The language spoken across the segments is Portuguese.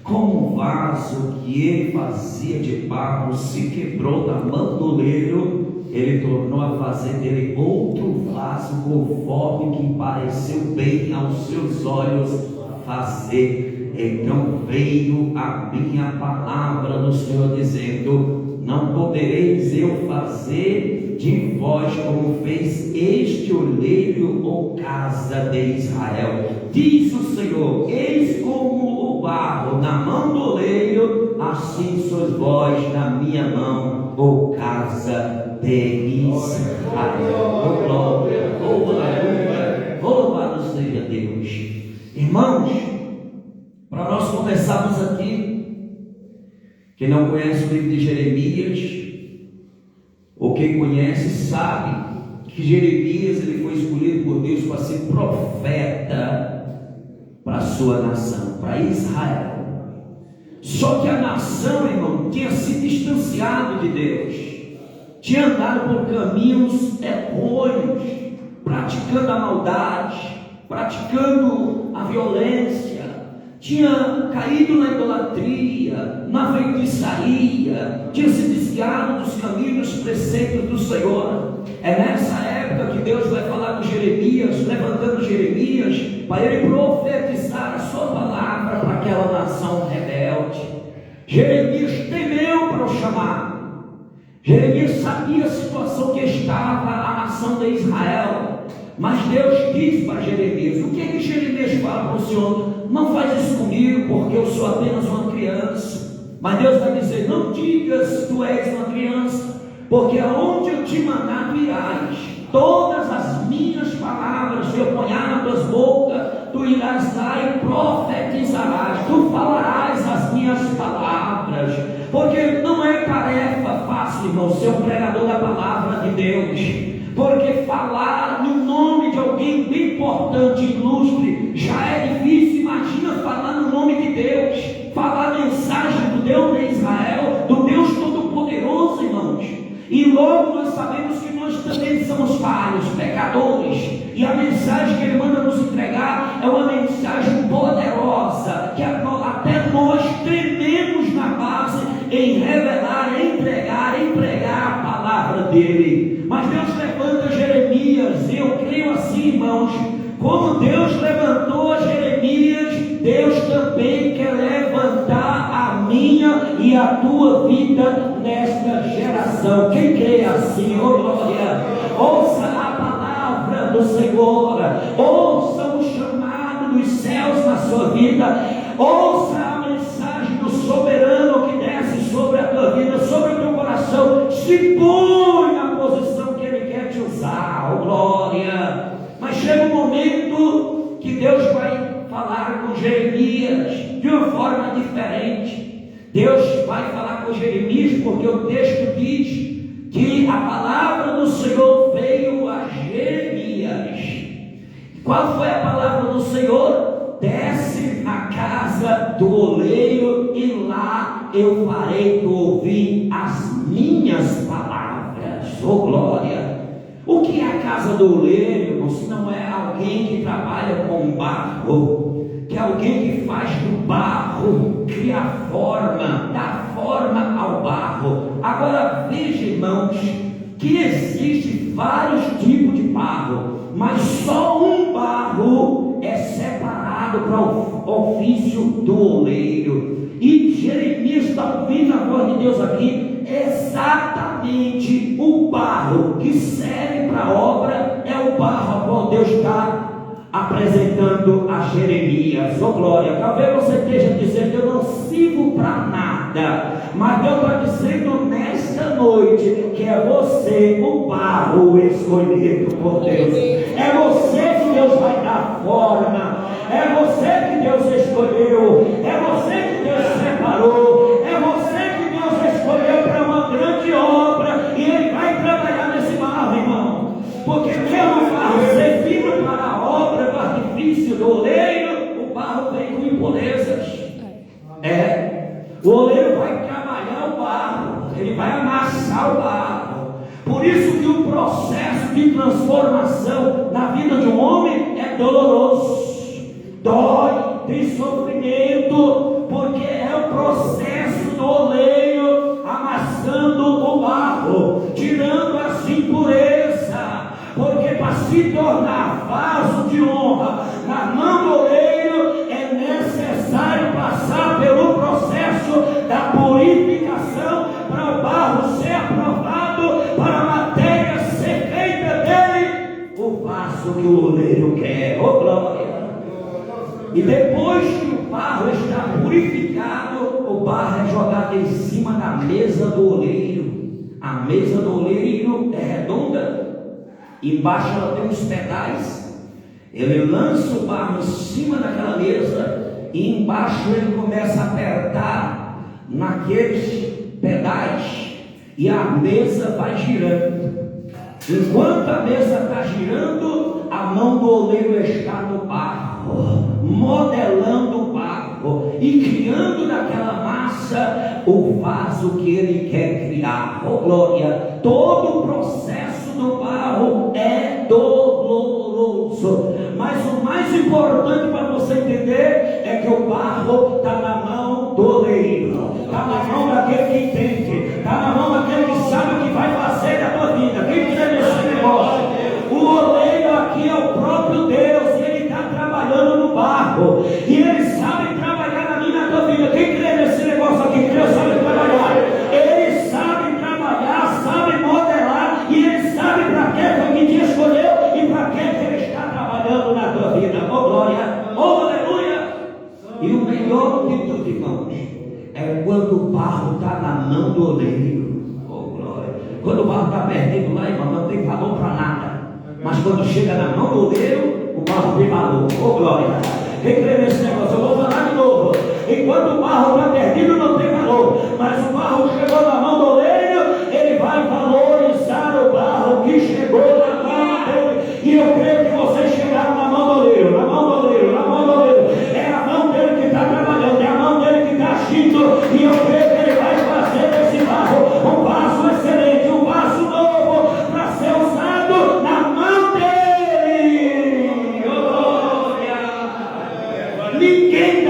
como um vaso que ele fazia de barro se quebrou da mão do oleiro, ele tornou a fazer dele outro vaso conforme que pareceu bem aos seus olhos fazer. Então veio a minha palavra do Senhor dizendo: não podereis eu fazer de vós como fez este oleiro ou casa de Israel. Diz o Senhor: eis como o barro na mão do oleiro, assim sois vós na minha mão, ou casa de Israel. Oh, glória, oh, aleluia, louvado seja Deus. Irmãos, para nós começarmos aqui, quem não conhece o livro de Jeremias, ou quem conhece sabe que Jeremias ele foi escolhido por Deus para ser profeta para a sua nação, para Israel. Só que a nação, irmão, tinha se distanciado de Deus, tinha andado por caminhos errôneos, praticando a maldade, praticando a violência, tinha caído na idolatria, na feitiçaria, tinha se desviado dos caminhos, dos preceitos do Senhor. É nessa época que Deus vai falar com Jeremias, levantando Jeremias para ele profetizar a sua palavra para aquela nação rebelde. Jeremias temeu para o chamado. Jeremias sabia a situação que estava a nação de Israel, mas Deus diz para Jeremias: o que é que Jeremias fala para o Senhor? Não faz isso comigo, porque eu sou apenas uma criança. Mas Deus vai dizer: não digas tu és uma criança, porque aonde eu te mandar tu irás. Todas as minhas palavras eu ponhar na tuas bocas, tu irás lá e profetizarás, tu falarás as minhas palavras. Porque não é tarefa fácil, irmão, ser um pregador da palavra de Deus. Porque falar no nome de alguém bem importante, ilustre, já é difícil. Imagina falar no nome de Deus, falar a mensagem do Deus de Israel, do Deus Todo-Poderoso, irmãos. E logo nós sabemos que nós também somos falhos, pecadores, e a mensagem que Ele manda nos entregar é uma mensagem poderosa, que até nós trememos na base em revelar, em pregar a palavra dEle. Mas Deus levanta Jeremias, e eu creio assim, irmãos, como Deus levantou Jeremias, Deus também quer levantar a minha e a tua vida nesta geração. Quem crê assim, oh glória, ouça a palavra do Senhor, ouça o chamado dos céus na sua vida, ouça a mensagem do soberano que desce sobre a tua vida, sobre o teu coração. Se põe na posição que Ele quer te usar, oh glória. Mas chega um momento que Deus vai falar com Jeremias de uma forma diferente. Deus vai falar com Jeremias porque o texto diz que a palavra do Senhor veio a Jeremias. Qual foi a palavra do Senhor? Desce na casa do oleiro e lá eu farei tu ouvir as minhas palavras. Oh glória! O que é a casa do oleiro, irmão? Se não é alguém que trabalha com barro, que é alguém que faz do barro, cria forma, dá forma ao barro. Agora veja, irmãos, que existe vários tipos de barro, mas só um barro é separado para o ofício do oleiro. E Jeremias está ouvindo a voz de Deus aqui. Exatamente o barro que serve para a obra é o barro a qual Deus está apresentando a Jeremias. Oh glória, talvez você esteja dizendo: eu não sirvo para nada, mas Deus está dizendo nesta noite que é você o barro escolhido por Deus. É você que Deus vai dar forma, é você que Deus escolheu, é você que Deus separou, é você que Deus escolheu para uma grande obra, e Ele vai trabalhar nesse barro, irmão. Porque mesmo o barro servindo para a obra, do artifício do oleiro, o barro vem com impurezas. O oleiro vai trabalhar o barro, ele vai amassar o barro. Por isso que o processo de transformação na vida de um homem é doloroso, dói, tem sofrimento, porque que o oleiro quer. Oh, glória! E depois que o barro está purificado, o barro é jogado em cima da mesa do oleiro. A mesa do oleiro é redonda, embaixo ela tem uns pedais. Ele lança o barro em cima daquela mesa e embaixo ele começa a apertar naqueles pedais e a mesa vai girando. Enquanto a mesa está girando, a mão do oleiro está no barro, modelando o barro e criando daquela massa o vaso que ele quer criar. Oh, glória! Todo o processo do barro é doloroso, mas o mais importante para você entender é que o barro está na mão do oleiro, está na mão daquele que entende, está na mão daquele que sabe o que vai fazer da tua vida. Quem quiser nesse negócio, o oleiro aqui é o próprio Deus, e ele está trabalhando no barro, e ele sabe trabalhar na minha e na tua vida. Quem crê nesse negócio aqui, que Deus sabe trabalhar, ele sabe trabalhar, sabe modelar, e ele sabe para que te escolheu e para que ele está trabalhando na tua vida. Oh, glória! Oh, aleluia! E o melhor de tudo, irmãos, é quando o barro está na mão do oleiro. Oh, glória! Quando o barro está perdido lá, irmão, não tem valor para nada. Mas quando chega na mão do oleiro, o barro tem valor. Oh, glória! Quem crê nesse negócio? Eu vou falar de novo. Enquanto o barro está perdido, não tem valor. Mas o barro chegou na mão do oleiro, ele vai valorizar o barro que chegou na mão dele. E eu creio que vocês chegaram na mão do oleiro, na mão do oleiro, na mão do oleiro. É a mão dele que está trabalhando, é a mão dele que está agindo. E eu creio que ele vai fazer desse barro um vaso excelente, um vaso novo, para ser usado na mão dele. Oh, glória! Ninguém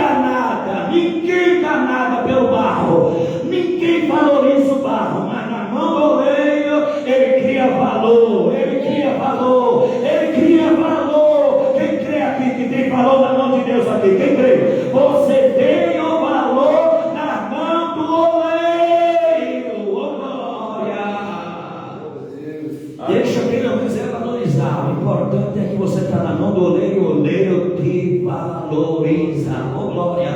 dá nada pelo barro, ninguém valoriza o barro, mas na mão do oleiro ele cria valor, ele cria valor, ele cria valor. Quem crê aqui que tem valor na mão de Deus aqui? Quem crê? Você tem o valor na mão do oleiro. Oh, glória! Deixa quem não quiser valorizar, o importante é que você está na mão do oleiro e o oleiro te valoriza. Oh, glória!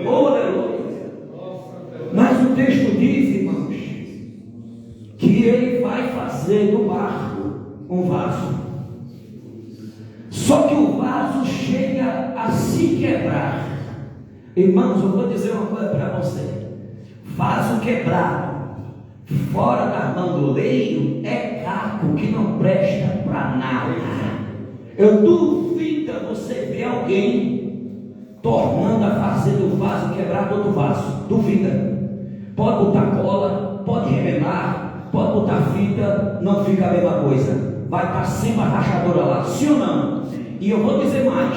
Oh, aleluia! Mas o texto diz, irmãos, que ele vai fazer do barro um vaso. Só que o vaso chega a se quebrar. Irmãos, eu vou dizer uma coisa para você: vaso quebrado fora da mão do oleiro é caco que não presta para nada. Eu duvido você ver alguém tornando a fazer do vaso quebrado outro vaso. Duvida. Pode botar cola, pode remendar, pode botar fita, não fica a mesma coisa. Vai estar sempre a rachadura lá, sim ou não? E eu vou dizer mais: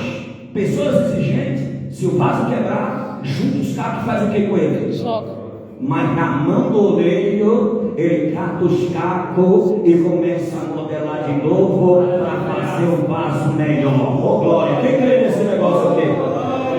pessoas exigentes, se o vaso quebrar, junta os cacos e faz o que com ele? Joga. Mas na mão do oleiro, ele cata os cacos e começa a modelar de novo para fazer um vaso melhor. Oh, glória! Quem crê nesse negócio aqui?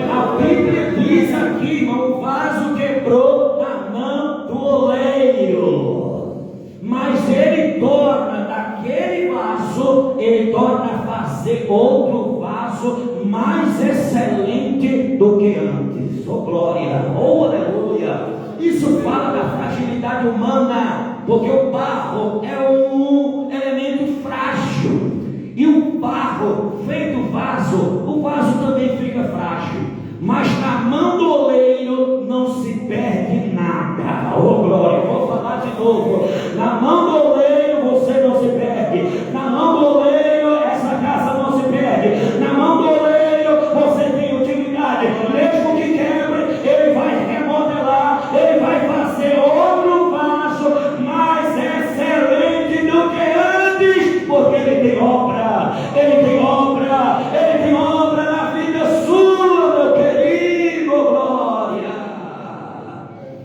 A Bíblia diz aqui, irmão, o vaso quebrou na mão do oleiro, mas ele torna daquele vaso, ele torna a fazer outro vaso mais excelente do que antes. Oh, glória! Oh, aleluia! Isso fala da fragilidade humana, porque o barro é um elemento frágil, e o barro feito vaso, o vaso também fica frágil. Mas na mão do oleiro não se perde nada. Oh, glória! Vou falar de novo. Na mão do oleiro você não se perde. Na mão do oleiro essa casa não se perde. Na mão do oleiro você tem utilidade. Mesmo que quebre, ele vai remodelar, ele vai fazer outro vaso mais excelente do que antes, porque ele tem obra, ele tem obra, ele tem obra na vida sua, meu querido.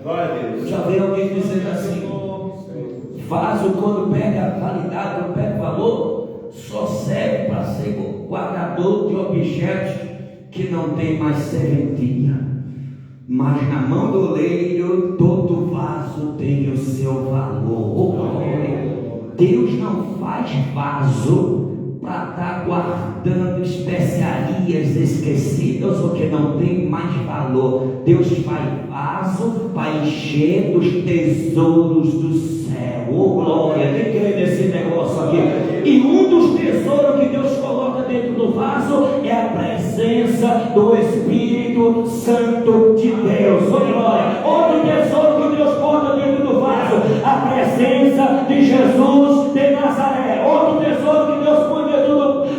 Glória! Eu já vi alguém dizendo assim: vaso, quando pega qualidade, quando pega valor, só serve para ser guardador de objetos que não tem mais serventia. Mas na mão do oleiro, todo vaso tem o seu valor. Oh, glória! Deus não faz vaso para estar guardando especiarias esquecidas ou que não tem mais valor. Deus faz vaso para encher dos tesouros do céu. Oh glória, quem crê nesse negócio aqui? E um dos tesouros que Deus coloca dentro do vaso é a presença do Espírito Santo de Deus. Oh glória, outro tesouro que Deus coloca dentro do vaso, a presença de Jesus de Nazaré. Outro tesouro que Deus põe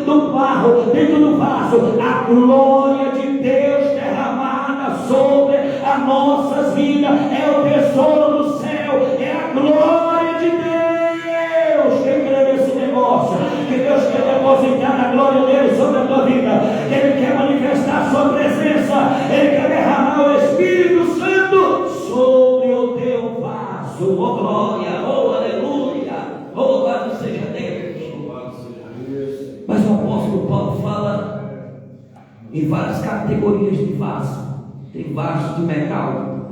do barro, dentro do vaso, a glória de Deus derramada sobre as nossas vidas. É o tesouro do céu, é a glória de Deus. Quem crê nesse negócio? Que Deus quer depositar a glória dele sobre a tua vida, que Ele quer manifestar a sua presença, Ele quer derramar o Espírito Santo sobre o teu vaso. Oh glória, oh aleluia, oh louvado seja Deus. Mas o apóstolo Paulo fala em várias categorias de vaso. Tem vaso de metal,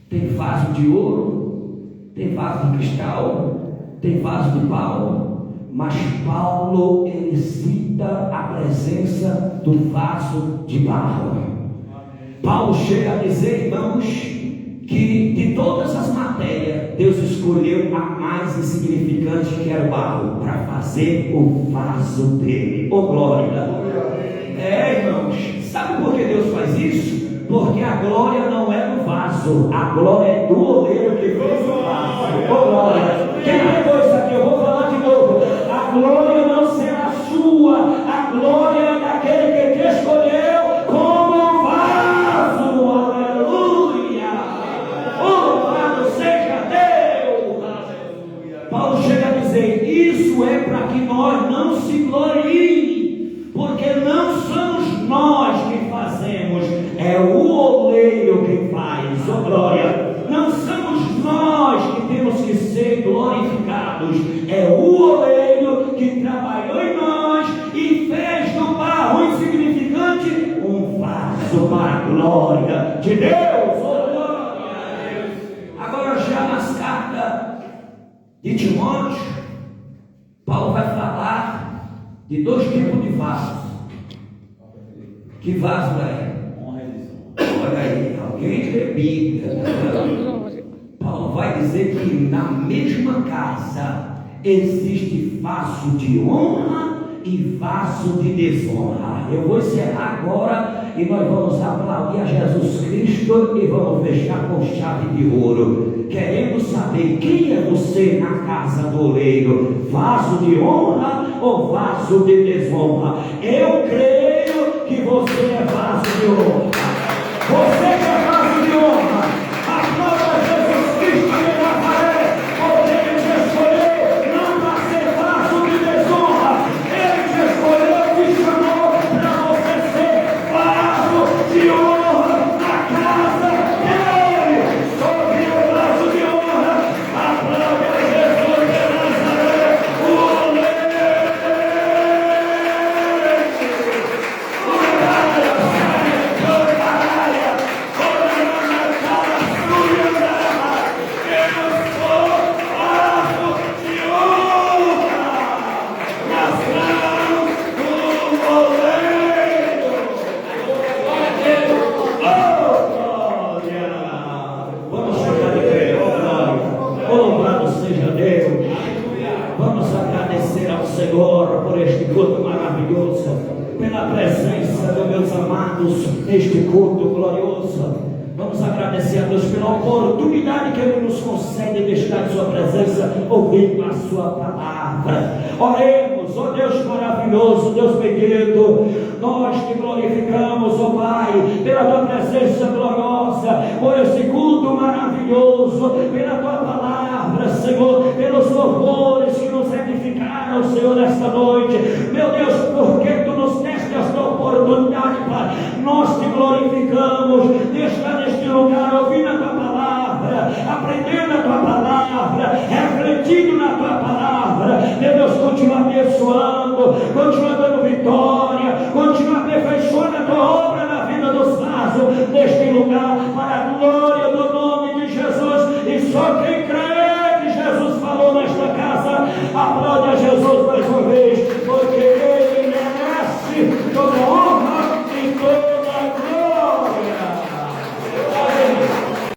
tem vaso de ouro, tem vaso de cristal, tem vaso de pau. Mas Paulo, ele cita a presença do vaso de barro. Paulo chega a dizer, irmãos, que de todas as matérias, Deus escolheu a mais insignificante, que era o barro, para fazer o vaso dele. Oh glória! Irmãos, sabe por que Deus faz isso? Porque a glória não é do vaso, a glória é do oleiro que fez o vaso. Oh glória! Quem pegou isso aqui? Eu vou falar de novo. A glória não será sua, a glória é daquele que te escolheu como vaso. Aleluia! Louvado seja Deus! Paulo chega a dizer, isso é para que nós não se gloriem, porque não somos nós que fazemos, é o oleiro que faz. Oh glória! Não somos nós que temos que ser glorificados, é o oleiro que trabalhou em nós e fez do barro insignificante um vaso para a glória de Deus. Oh glória! Agora já nas cartas de Timóteo, Paulo vai falar de dois tipos de vasos. Que vaso é? Olha aí, alguém lê Bíblia. Paulo vai dizer que na mesma casa existe vaso de honra e vaso de desonra. Eu vou encerrar agora e nós vamos aplaudir a Jesus Cristo e vamos fechar com chave de ouro. Queremos saber quem é você na casa do oleiro, vaso de honra ou vaso de desonra? Eu creio que você é vaso de honra. Você que é vaso de honra, aplauda Jesus Cristo de Nazaré, porque Ele te escolheu não para ser vaso de desonra, Ele te escolheu e te chamou para você ser vaso de honra na casa dele. Sobre o vaso de honra, aplauda Jesus de Nazaré, o oleiro. Senhor, por este culto maravilhoso, pela presença dos meus amados neste culto glorioso. Vamos agradecer a Deus pela oportunidade que Ele nos concede de estar em Sua presença, ouvindo a Sua palavra. Oremos, ó Deus maravilhoso, Deus bendito, nós te glorificamos, ó Pai, pela Tua presença gloriosa, por esse culto maravilhoso, pela Tua palavra, Senhor, pelos louvores que nos edificaram, Senhor, nesta noite. Meu Deus, porque Tu nos deste esta oportunidade, Pai, nós te glorificamos de estar neste lugar, ouvindo a Tua palavra, aprendendo a Tua palavra, refletindo na Tua palavra. Meu Deus, continua abençoando, continua dando vitória, continua aperfeiçoando a Tua obra na vida dos vasos, neste lugar, para a glória